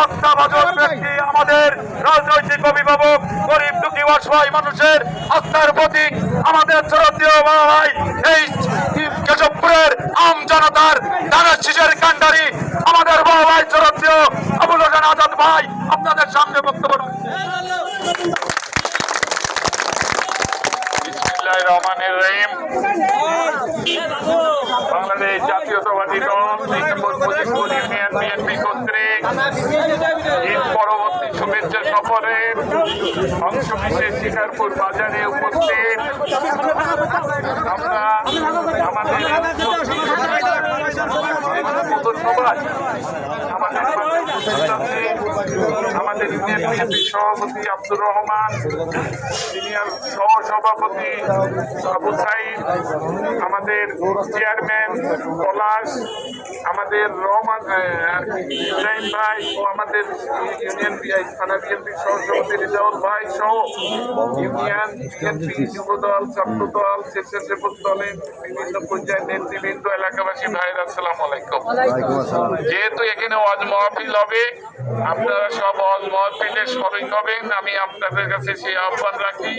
আস্থাভাজন ব্যক্তি, আমাদের রাজনৈতিক অভিভাবক, গরিব দুঃখী অসহায় মানুষের আস্থার প্রতীক, আমাদের শ্রদ্ধেয় বড় ভাই, এই কেশবপুরের আম জনতার ধানের শীষের কান্ডারি আমাদের বড় ভাই শ্রদ্ধেয় আবুল হোসেন আজাদ ভাই আপনাদের সামনে বক্তব্য রাখছেন। বিসমিল্লাহির রহমানির রহিম। বাংলাদেশ জাতীয়তাবাদী দল ফরিদপুর ইউনিয়ন বিএনপি কর্তৃক ঈদ পরবর্তী শুভেচ্ছা সফরের অংশ বিশেষ শিকারপুর বাজারে উপস্থিত আমরা আমাদের আমাদের ইউনিয়ন বিএনপি সভাপতি আব্দুর রহমান, সিনিয়র সহসভাপতি আবু সাইদ, আমাদের চেয়ারম্যান পলাশ, আমাদের রহমান ইব্রাহিম ভাই ও আমাদের ইউনিয়ন থানা বিএনপির সহসভাপতি রিজাউল ভাই সহ ইউনিয়ন বিএনপি যুবদল, ছাত্রদল, স্বেচ্ছাসেবক দলের বিভিন্ন পর্যায়ের নেতৃবৃন্দ, এলাকাবাসী ভাইরা, আসসালামু আলাইকুম। যেহেতু এখানে ওয়াজ মাহফিল হবে, আপনারা সব ওয়াজ মাহফিলে শরীক হবেন, আমি আপনাদের কাছে সেই আহ্বান রাখি।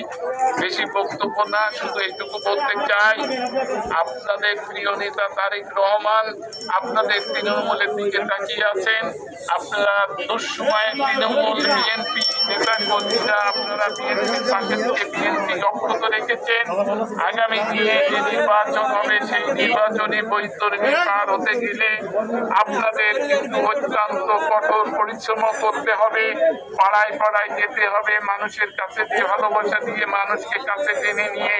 বেশি বক্তব্য না, শুধু এইটুকু বলতে চাই, আপনাদের প্রিয় নেতা তারেক রহমান আপনাদের তৃণমূলের দিকে তাকিয়ে আছেন। আপনারা দুঃসময়ে তৃণমূল বিএনপি নেতা কর্মীরা আপনারা বিএনপির পাশে থেকে বিএনপি অক্ষত রেখেছেন। আগামী দিনে যে নির্বাচন হবে, সেই নির্বাচনে বৈতরণী পার হতে গেলে আপনাদের কিন্তু অত্যন্ত কঠোর পরিশ্রম করতে হবে, পাড়ায় পাড়ায় যেতে হবে, মানুষের কাছে দিয়ে ভালোবাসা দিয়ে মানুষকে কাছে টেনে নিয়ে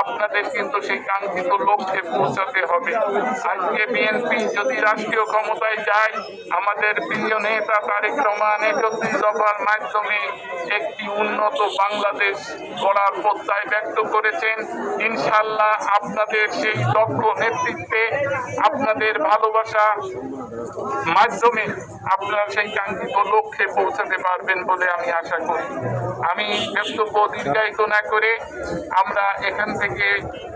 আপনাদের কিন্তু সেই কাঙ্ক্ষিত লক্ষ্যে পৌঁছাতে হবে। আজকে বিএনপি যদি রাষ্ট্রীয় ক্ষমতায় যায়, আমাদের প্রিয় নেতা তারেক রহমান ৩১ দফার মাধ্যমে একটি উন্নত বাংলাদেশ গড়ার প্রত্যয় ব্যক্ত করেছেন। ইনশাআল্লাহ আপনাদের সেই দক্ষ নেতৃত্বে, আপনাদের ভালোবাসা মাধ্যমে আপনারা সেই কাঙ্ক্ষিত লক্ষ্যে পৌঁছাতে পারবেন বলে আমি আশা করি। আমি বক্তব্য দীর্ঘায়িত না করে আমরা এখান থেকে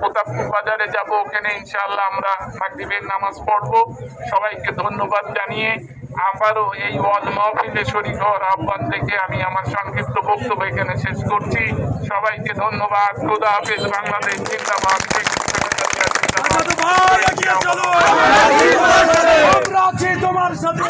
প্রতাপপুর বাজারে যাব, ওখানে ইনশাআল্লাহ আমরা মাগরিবের নামাজ পড়ব। সবাইকে ধন্যবাদ জানিয়ে আবারও এই ওয়াজ মাহফিলে শরীক হওয়ার আহ্বান থেকে আমি আমার সংক্ষিপ্ত বক্তব্য এখানে শেষ করছি। সবাইকে ধন্যবাদ। খোদা হাফেজ। বাংলাদেশ জিন্দাবাদ। তোমার সাথে